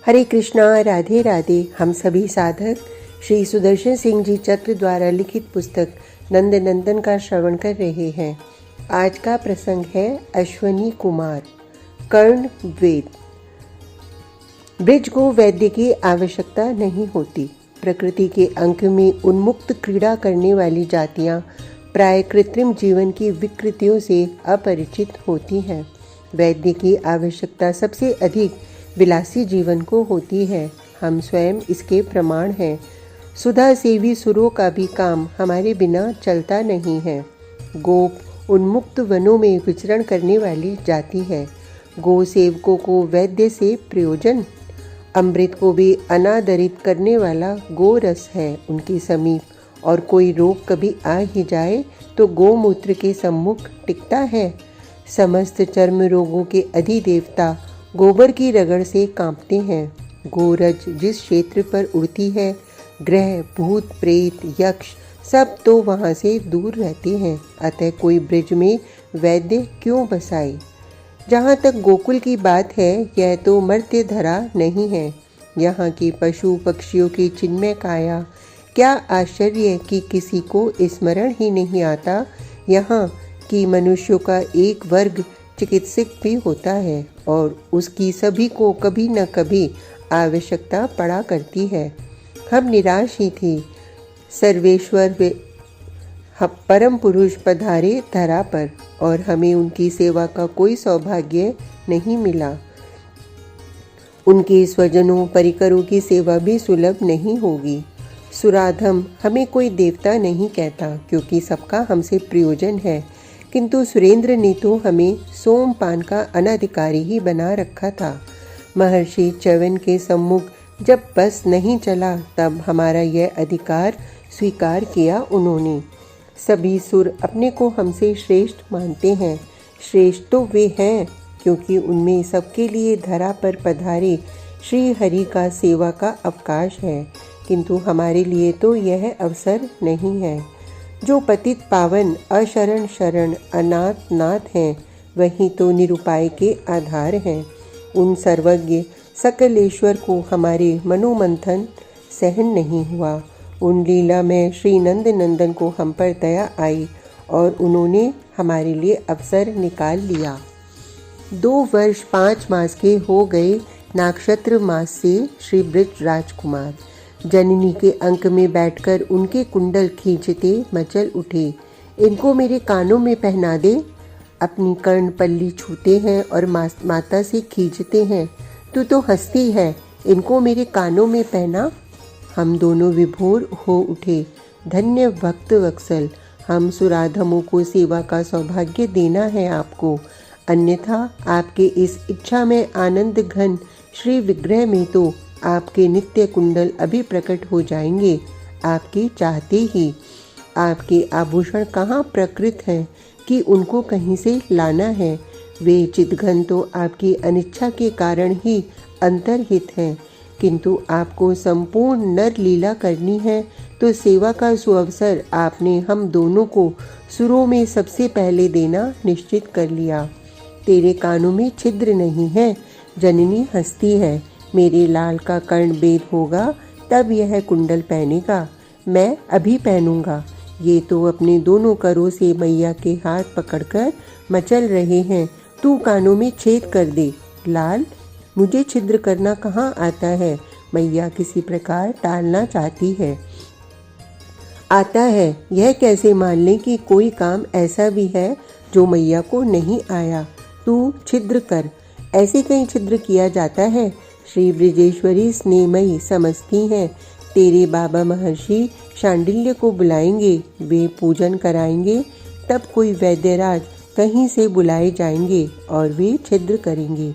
हरे कृष्णा, राधे राधे। हम सभी साधक श्री सुदर्शन सिंह जी चक्र द्वारा लिखित पुस्तक नंद नंदन का श्रवण कर रहे हैं। आज का प्रसंग है अश्वनी कुमार। कर्ण वेद। ब्रिज को वैद्य की आवश्यकता नहीं होती। प्रकृति के अंक में उन्मुक्त क्रीड़ा करने वाली जातियां प्राय कृत्रिम जीवन की विकृतियों से अपरिचित होती हैं। वैद्य की आवश्यकता सबसे अधिक विलासी जीवन को होती है। हम स्वयं इसके प्रमाण हैं। सुधा सेवी सुरों का भी काम हमारे बिना चलता नहीं है। गोप उन्मुक्त वनों में विचरण करने वाली जाति है। गो सेवकों को वैद्य से प्रयोजन। अमृत को भी अनादरित करने वाला गोरस है उनके समीप, और कोई रोग कभी आ ही जाए तो गोमूत्र के सम्मुख टिकता है। समस्त चर्म रोगों के अधिदेवता गोबर की रगड़ से कांपते हैं। गोरज जिस क्षेत्र पर उड़ती है, ग्रह भूत प्रेत यक्ष सब तो वहाँ से दूर रहते हैं। अतः कोई ब्रिज में वैद्य क्यों बसाए। जहाँ तक गोकुल की बात है, यह तो मर्त्य धरा नहीं है। यहाँ की पशु पक्षियों की चिन्मय काया, क्या आश्चर्य कि किसी को स्मरण ही नहीं आता। यहाँ की मनुष्यों का एक वर्ग चिकित्सक भी होता है, और उसकी सभी को कभी न कभी आवश्यकता पड़ा करती है। हम निराश ही थे। सर्वेश्वर परम पुरुष पधारे धरा पर, और हमें उनकी सेवा का कोई सौभाग्य नहीं मिला। उनके स्वजनों परिकरों की सेवा भी सुलभ नहीं होगी। सुराधम हमें कोई देवता नहीं कहता, क्योंकि सबका हमसे प्रयोजन है। किंतु सुरेंद्र ने तो हमें सोमपान का अनाधिकारी ही बना रखा था। महर्षि च्यवन के सम्मुख जब बस नहीं चला, तब हमारा यह अधिकार स्वीकार किया उन्होंने। सभी सुर अपने को हमसे श्रेष्ठ मानते हैं। श्रेष्ठ तो वे हैं, क्योंकि उनमें सबके लिए धरा पर पधारे श्री हरि का सेवा का अवकाश है। किंतु हमारे लिए तो यह अवसर नहीं है। जो पतित पावन अशरण शरण अनाथ नाथ हैं, वही तो निरुपाय के आधार हैं। उन सर्वज्ञ सकलेश्वर को हमारे मनोमंथन सहन नहीं हुआ। उन लीला में श्री नंद नंदन को हम पर दया आई, और उन्होंने हमारे लिए अवसर निकाल लिया। 2 वर्ष 5 मास के हो गए नाक्षत्र मास से श्री ब्रिज राजकुमार जननी के अंक में बैठकर उनके कुंडल खींचते मचल उठे। इनको मेरे कानों में पहना दे। अपनी कर्ण पल्ली छूते हैं और माता से खींचते हैं। तू तो हंसती है, इनको मेरे कानों में पहना। हम दोनों विभोर हो उठे। धन्य भक्त वत्सल, हम सुराधमों को सेवा का सौभाग्य देना है आपको। अन्यथा आपके इस इच्छा में आनंद घन श्री विग्रह में तो आपके नित्य कुंडल अभी प्रकट हो जाएंगे। आपके चाहते ही। आपके आभूषण कहाँ प्रकृत हैं कि उनको कहीं से लाना है। वे चितघन तो आपकी अनिच्छा के कारण ही अंतर्हित हैं। किंतु आपको संपूर्ण नर लीला करनी है, तो सेवा का सुअवसर आपने हम दोनों को सुरों में सबसे पहले देना निश्चित कर लिया। तेरे कानों में छिद्र नहीं है। जननी हंसती है। मेरे लाल का कर्ण भेद होगा, तब यह कुंडल पहनेगा। मैं अभी पहनूंगा। ये तो अपने दोनों करों से मैया के हाथ पकड़कर मचल रहे हैं। तू कानों में छेद कर दे। लाल, मुझे छिद्र करना कहाँ आता है। मैया किसी प्रकार टालना चाहती है। आता है, यह कैसे मान लें कि कोई काम ऐसा भी है जो मैया को नहीं आया। तू छिद्र कर। ऐसे कहीं छिद्र किया जाता है। श्री ब्रिजेश्वरी स्नेहमयी समझती हैं। तेरे बाबा महर्षि शांडिल्य को बुलाएंगे, वे पूजन कराएंगे। तब कोई वैद्यराज कहीं से बुलाए जाएंगे और वे छिद्र करेंगे।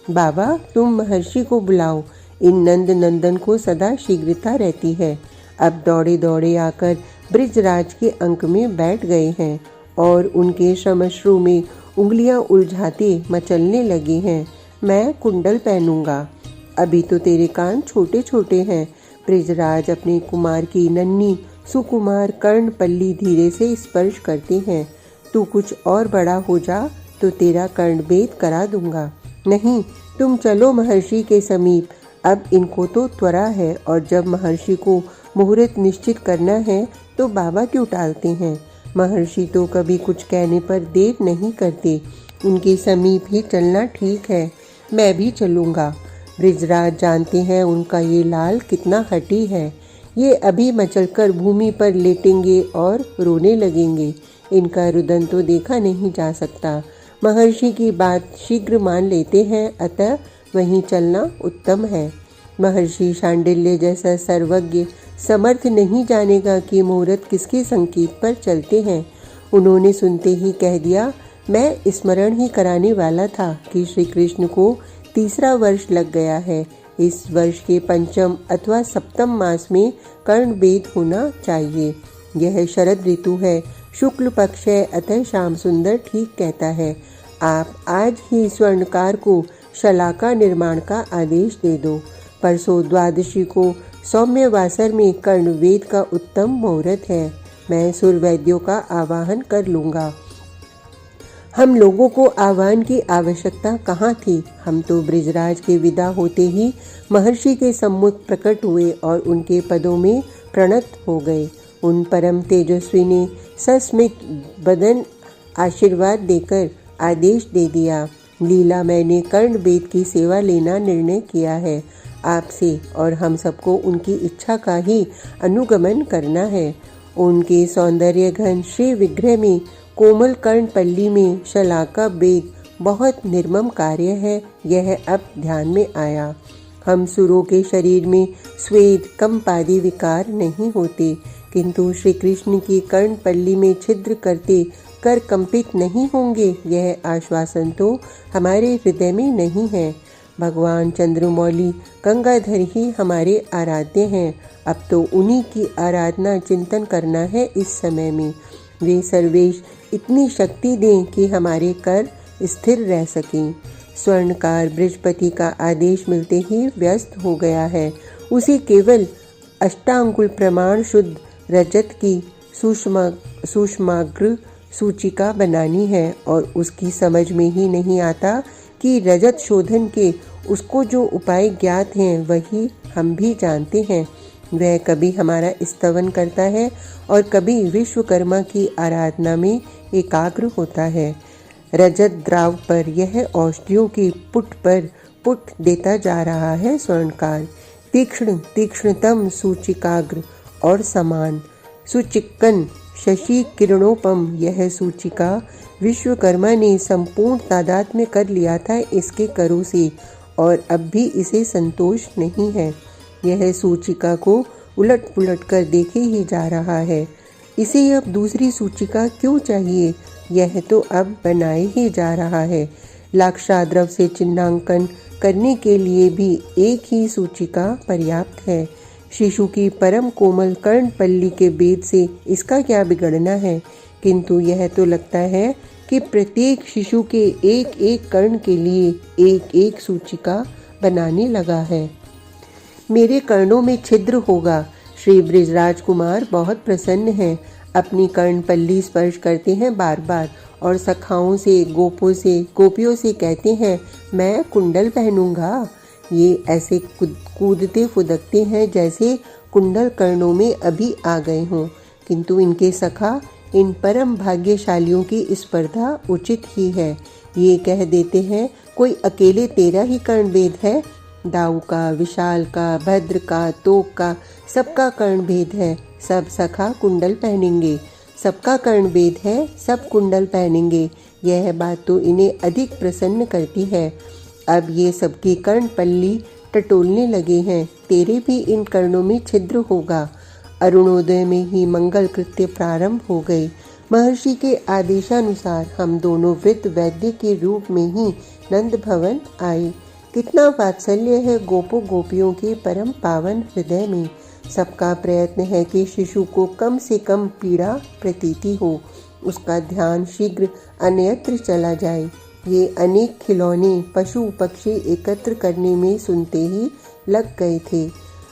बाबा, तुम महर्षि को बुलाओ। इन नंद नंदन को सदा शीघ्रता रहती है। अब दौड़े दौड़े आकर ब्रिजराज के अंक में बैठ गए हैं, और उनके श्रमश्रु में उंगलियां उलझाते मचलने लगे हैं। मैं कुंडल पहनूंगा। अभी तो तेरे कान छोटे छोटे हैं। ब्रिजराज अपने कुमार की नन्ही सुकुमार कर्ण पल्ली धीरे से स्पर्श करते हैं। तू कुछ और बड़ा हो जा तो तेरा कर्णभेद करा दूंगा। नहीं, तुम चलो महर्षि के समीप। अब इनको तो त्वरा है, और जब महर्षि को मुहूर्त निश्चित करना है तो बाबा क्यों टालते हैं। महर्षि तो कभी कुछ कहने पर देर नहीं करते। उनके समीप ही चलना ठीक है। मैं भी चलूँगा। ब्रिजराज जानते हैं उनका ये लाल कितना हठी है। ये अभी मचलकर भूमि पर लेटेंगे और रोने लगेंगे। इनका रुदन तो देखा नहीं जा सकता। महर्षि की बात शीघ्र मान लेते हैं, अतः वहीं चलना उत्तम है। महर्षि शांडिल्य जैसा सर्वज्ञ समर्थ नहीं जानेगा कि मुहूर्त किसके संकेत पर चलते हैं। उन्होंने सुनते ही कह दिया, मैं स्मरण ही कराने वाला था कि श्री कृष्ण को तीसरा वर्ष लग गया है। इस वर्ष के पंचम अथवा सप्तम मास में कर्ण वेद होना चाहिए। यह शरद ऋतु है, शुक्ल पक्ष है, अतः श्याम सुंदर ठीक कहता है। आप आज ही स्वर्णकार को शलाका निर्माण का आदेश दे दो। परसों द्वादशी को सौम्य वासर में कर्ण वेद का उत्तम मुहूर्त है। मैं सुरवैद्यों का आवाहन कर लूँगा। हम लोगों को आह्वान की आवश्यकता कहाँ थी। हम तो ब्रिजराज के विदा होते ही महर्षि के सम्मुख प्रकट हुए और उनके पदों में प्रणत हो गए। उन परम तेजस्वी ने सस्मित बदन आशीर्वाद देकर आदेश दे दिया, लीला मैंने कर्ण वेद की सेवा लेना निर्णय किया है। आपसे और हम सबको उनकी इच्छा का ही अनुगमन करना है। उनके सौंदर्य घन श्री विग्रह में कोमल कर्णपल्ली में शलाका वेद बहुत निर्मम कार्य है। यह अब ध्यान में आया। हम सुरों के शरीर में स्वेद कंप आदि विकार नहीं होते, किंतु श्री कृष्ण की कर्णपल्ली में छिद्र करते कर कंपित नहीं होंगे, यह आश्वासन तो हमारे हृदय में नहीं है। भगवान चंद्रमौली गंगाधर ही हमारे आराध्य हैं। अब तो उन्हीं की आराधना चिंतन करना है। इस समय में वे सर्वेश इतनी शक्ति दें कि हमारे कर स्थिर रह सकें। स्वर्णकार बृहस्पति का आदेश मिलते ही व्यस्त हो गया है। उसे केवल अष्टांगुल प्रमाण शुद्ध रजत की सूक्ष्माग्र सूचिका बनानी है, और उसकी समझ में ही नहीं आता कि रजत शोधन के उसको जो उपाय ज्ञात हैं वही हम भी जानते हैं। वह कभी हमारा स्तवन करता है और कभी विश्वकर्मा की आराधना में एकाग्र होता है। रजत द्राव पर यह औषधियों की पुट पर पुट देता जा रहा है। स्वर्णकार तीक्ष्णतम सूचिकाग्र और समान सुचिक्कन शशि किरणोपम, यह सूचिका विश्वकर्मा ने संपूर्ण तादाद में कर लिया था इसके करों से, और अब भी इसे संतोष नहीं है। यह सूचिका को उलट पुलट कर देखे ही जा रहा है। इसे अब दूसरी सूचिका क्यों चाहिए। यह तो अब बनाए ही जा रहा है। लाक्षाद्रव से चिन्हांकन करने के लिए भी एक ही सूचिका पर्याप्त है। शिशु की परम कोमल कर्णपल्ली के वेद से इसका क्या बिगड़ना है, किंतु यह तो लगता है कि प्रत्येक शिशु के एक एक कर्ण के लिए एक एक सूचिका बनाने लगा है। मेरे कर्णों में छिद्र होगा। श्री ब्रिजराज कुमार बहुत प्रसन्न हैं। अपनी कर्णपल्ली स्पर्श करते हैं बार बार, और सखाओं से गोपियों से कहते हैं, मैं कुंडल पहनूंगा। ये ऐसे कूदते फुदकते हैं जैसे कुंडल कर्णों में अभी आ गए हों, किंतु इनके सखा इन परम भाग्यशालियों की स्पर्धा उचित ही है। ये कह देते हैं, कोई अकेले तेरा ही कर्ण भेद है। दाऊ का, विशाल का, भद्र का, तोक का, सबका कर्ण भेद है। सब सखा कुंडल पहनेंगे। सबका कर्ण भेद है, सब कुंडल पहनेंगे। यह बात तो इन्हें अधिक प्रसन्न करती है। अब ये सबकी कर्णपल्ली टटोलने लगे हैं। तेरे भी इन कर्णों में छिद्र होगा। अरुणोदय में ही मंगल कृत्य प्रारंभ हो गई। महर्षि के आदेशानुसार हम दोनों वृद्ध वैद्य के रूप में ही नंद भवन आए। कितना वात्सल्य है गोपो गोपियों के परम पावन हृदय में। सबका प्रयत्न है कि शिशु को कम से कम पीड़ा प्रतीति हो, उसका ध्यान शीघ्र अन्यत्र चला जाए। ये अनेक खिलौने पशु पक्षी एकत्र करने में सुनते ही लग गए थे।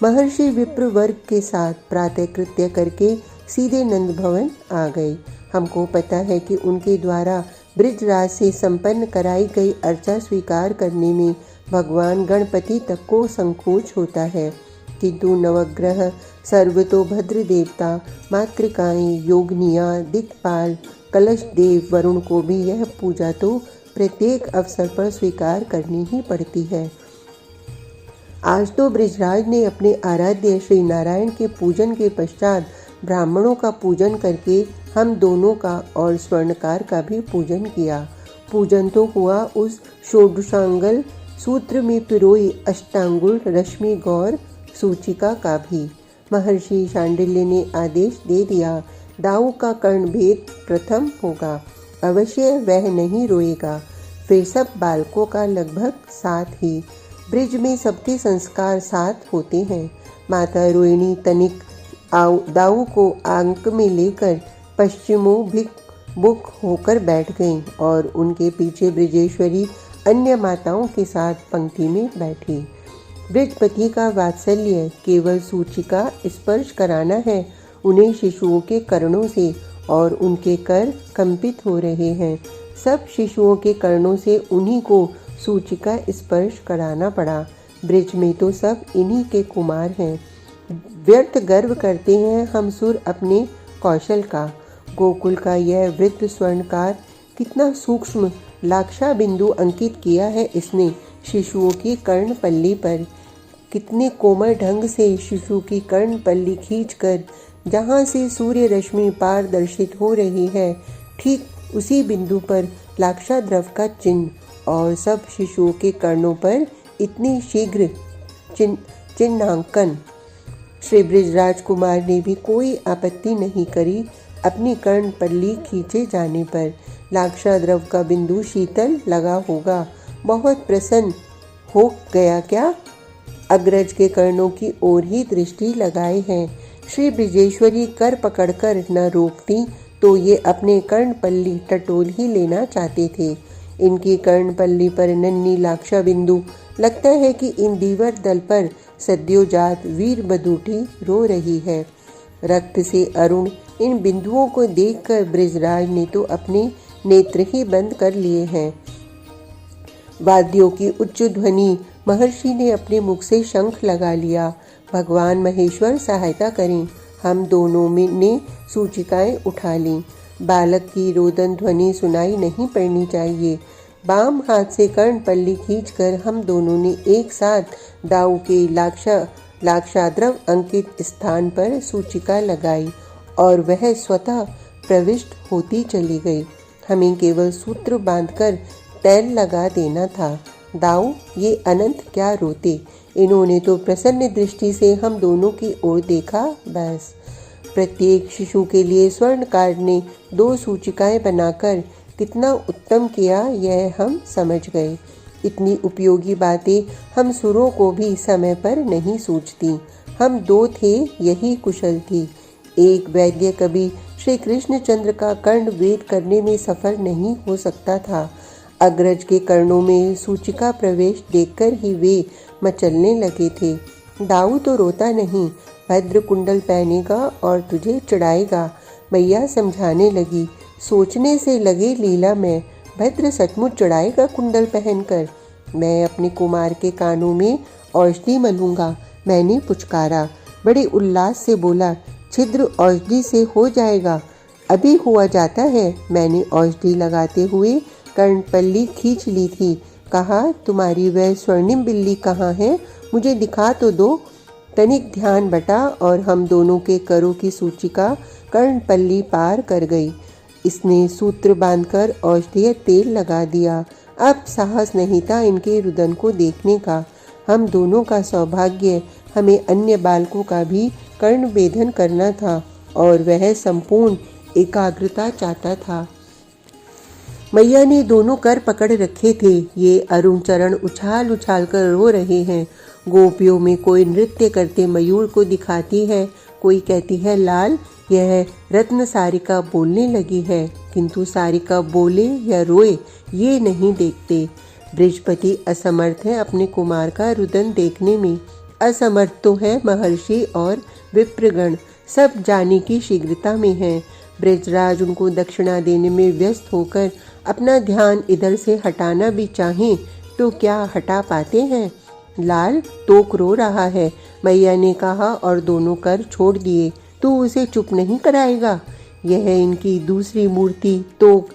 महर्षि विप्र वर्ग के साथ प्रातः कृत्य करके सीधे नंद भवन आ गए। हमको पता है कि उनके द्वारा ब्रिजराज से संपन्न कराई गई अर्चा स्वीकार करने में भगवान गणपति तक को संकोच होता है, किंतु नवग्रह, सर्वतोभद्र देवता, मातृकाएं, योगनिया, दिक्पाल, कलश देव वरुण को भी यह पूजा तो प्रत्येक अवसर पर स्वीकार करनी ही पड़ती है। आज तो ब्रिजराज ने अपने आराध्य श्री नारायण के पूजन के पश्चात ब्राह्मणों का पूजन करके हम दोनों का और स्वर्णकार का भी पूजन किया। पूजन तो हुआ उस षोडशांगल सूत्र में पिरोई अष्टांगुल रश्मि गौर सूचिका का भी। महर्षि शांडिल्य ने आदेश दे दिया, दाऊ का कर्णभेद प्रथम होगा, अवश्य वह नहीं रोएगा। फिर सब बालकों का लगभग साथ ही। ब्रिज में सबके संस्कार साथ होते हैं। माता रोहिणी तनिक दाऊ को आंक में लेकर पश्चिमोभिमुख होकर बैठ गईं और उनके पीछे ब्रिजेश्वरी अन्य माताओं के साथ पंक्ति में बैठी। ब्रिजपति का वात्सल्य केवल सूचिका स्पर्श कराना है। उन्हें शिशुओं के कर्णों से और उनके कर कंपित हो रहे हैं। सब शिशुओं के कर्णों से उन्हीं को सूचिका स्पर्श कराना पड़ा। ब्रिज में तो सब इन्हीं के कुमार हैं। व्यर्थ गर्व करते हैं हम सुर अपने कौशल का। गोकुल का यह वृत्त स्वर्णकार कितना सूक्ष्म लाक्षा बिंदु अंकित किया है इसने शिशुओं की कर्णपल्ली पर। कितने कोमल ढंग से शिशु की कर्णपल्ली खींचकर जहाँ से सूर्य रश्मि पारदर्शित हो रही है, ठीक उसी बिंदु पर लाक्षाद्रव का चिन्ह और सब शिशुओं के कर्णों पर इतनी शीघ्र चिन्हांकन। श्री ब्रिजराज कुमार ने भी कोई आपत्ति नहीं करी अपनी कर्णपल्ली खींचे जाने पर। लाक्षाद्रव का बिंदु शीतल लगा होगा, बहुत प्रसन्न हो गया क्या? अग्रज के कर्णों की ओर ही दृष्टि लगाए हैं। श्री ब्रिजेश्वरी कर पकड़कर न रोकती तो ये अपने कर्णपल्ली टटोल ही लेना चाहते थे। इनकी कर्णपल्ली पर नन्ही लाक्षा बिंदु, लगता है कि इन दीवर दल पर सद्योजात वीर बधूटी रो रही है। रक्त से अरुण इन बिंदुओं को देखकर ब्रिजराज ने तो अपने नेत्र ही बंद कर लिए हैं। वाद्यों की उच्च ध्वनि, महर्षि ने अपने मुख से शंख लगा लिया। भगवान महेश्वर सहायता करें। हम दोनों ने सूचिकाएं उठा लीं। बालक की रोदन ध्वनि सुनाई नहीं पड़नी चाहिए। बाम हाथ से कर्णपल्ली खींचकर हम दोनों ने एक साथ दाऊ के लाक्षाद्रव अंकित स्थान पर सूचिका लगाई और वह स्वतः प्रविष्ट होती चली गई। हमें केवल सूत्र बांधकर तैल लगा देना था। दाऊ ये अनंत क्या रोते। इन्होंने तो प्रसन्न दृष्टि से हम दोनों की ओर देखा बस। प्रत्येक शिशु के लिए स्वर्णकार ने 2 सूचिकाएं बनाकर कितना उत्तम किया यह हम समझ गए। इतनी उपयोगी बातें हम सुरों को भी समय पर नहीं सूझती। हम 2 थे, यही कुशल थी। एक वैद्य कभी श्री कृष्णचंद्र का कर्ण वेद करने में सफल नहीं हो सकता था। अग्रज के कर्णों में सूचिका प्रवेश देखकर ही वे मचलने लगे थे। दाऊ तो रोता नहीं, भद्र कुंडल पहनेगा और तुझे चढ़ाएगा। मैया समझाने लगी। सोचने से लगे लीला में, भद्र सचमुच चढ़ाएगा कुंडल पहनकर। मैं अपने कुमार के कानों में औषधि मलूंगा। मैंने पुचकारा। बड़े उल्लास से बोला, छिद्र औषधि से हो जाएगा। अभी हुआ जाता है। मैंने औषधि लगाते हुए कर्णपल्ली खींच ली थी। कहा, तुम्हारी वह स्वर्णिम बिल्ली कहाँ है? मुझे दिखा तो दो। तनिक ध्यान बटा और हम दोनों के करों की सूचिका कर्णपल्ली पार कर गई। इसने सूत्र बांधकर औषधीय तेल लगा दिया। अब साहस नहीं था इनके रुदन को देखने का। हम दोनों का सौभाग्य, हमें अन्य बालकों का भी कर्णवेधन करना था और वह संपूर्ण एकाग्रता चाहता था। मैया ने दोनों कर पकड़ रखे थे। ये अरुण चरण उछाल उछाल कर रो रहे हैं। गोपियों में कोई नृत्य करते मयूर को दिखाती है, कोई कहती है लाल, यह रत्न सारिका बोलने लगी है, किंतु सारिका बोले या रोए ये नहीं देखते। बृहस्पति असमर्थ है अपने कुमार का रुदन देखने में। असमर्थ तो है महर्षि और विप्रगण, सब जाने की शीघ्रता में है। ब्रजराज उनको दक्षिणा देने में व्यस्त होकर अपना ध्यान इधर से हटाना भी चाहें तो क्या हटा पाते हैं। लाल तोक रो रहा है, मैया ने कहा और दोनों कर छोड़ दिए। तू उसे चुप नहीं कराएगा। यह इनकी दूसरी मूर्ति तोक,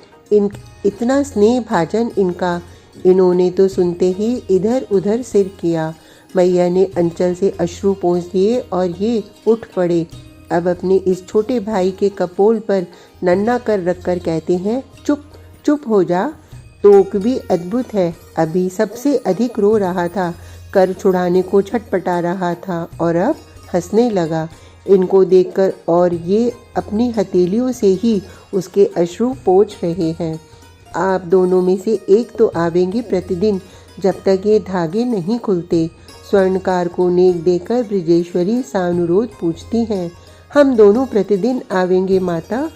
इतना स्नेह भाजन इनका। इन्होंने तो सुनते ही इधर उधर सिर किया। मैया ने अंचल से अश्रु पोंछ दिए और ये उठ पड़े। अब अपने इस छोटे भाई के कपोल पर नन्ना कर रखकर कहते हैं, चुप चुप हो जा। तोक भी अद्भुत है, अभी सबसे अधिक रो रहा था, कर छुड़ाने को छटपटा रहा था और अब हंसने लगा इनको देखकर, और ये अपनी हथेलियों से ही उसके अश्रु पोंछ रहे हैं। आप दोनों में से एक तो आवेंगे प्रतिदिन, जब तक ये धागे नहीं खुलते। स्वर्णकार को नेक देकर ब्रजेश्वरी सानुरोध पूछती हैं, हम दोनों प्रतिदिन आवेंगे माता।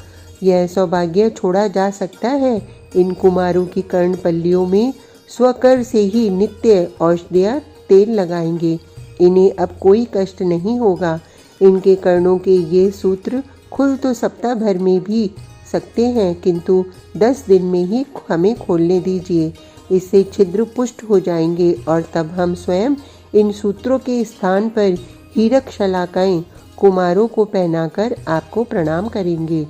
यह सौभाग्य छोड़ा जा सकता है। इन कुमारों की कर्णपल्लियों में स्वकर से ही नित्य औषधिया तेल लगाएंगे। इन्हें अब कोई कष्ट नहीं होगा। इनके कर्णों के ये सूत्र खुल तो सप्ताह भर में भी सकते हैं, किंतु 10 दिन में ही हमें खोलने दीजिए। इससे छिद्र पुष्ट हो जाएंगे और तब हम स्वयं इन सूत्रों के स्थान पर हीरक शलाकाएं कुमारों को पहनाकर आपको प्रणाम करेंगे।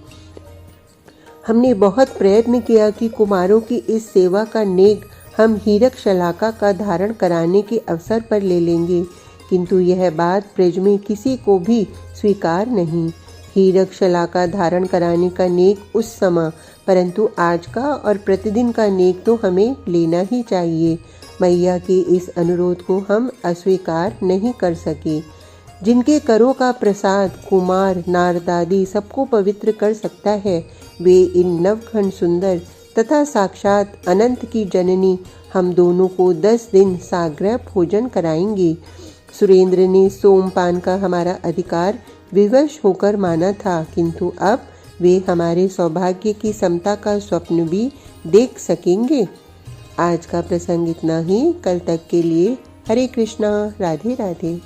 हमने बहुत प्रयत्न किया कि कुमारों की इस सेवा का नेक हम हीरक शलाका का धारण कराने के अवसर पर ले लेंगे, किंतु यह बात ब्रज में किसी को भी स्वीकार नहीं। हीरक शलाका धारण कराने का नेक उस समय, परंतु आज का और प्रतिदिन का नेक तो हमें लेना ही चाहिए। मैया के इस अनुरोध को हम अस्वीकार नहीं कर सके। जिनके करों का प्रसाद कुमार नारदादि सबको पवित्र कर सकता है, वे इन नवखंड सुंदर तथा साक्षात अनंत की जननी हम दोनों को 10 दिन साग्रह भोजन कराएंगी। सुरेंद्र ने सोमपान का हमारा अधिकार विवश होकर माना था, किंतु अब वे हमारे सौभाग्य की समता का स्वप्न भी देख सकेंगे। आज का प्रसंग इतना ही। कल तक के लिए हरे कृष्णा, राधे राधे।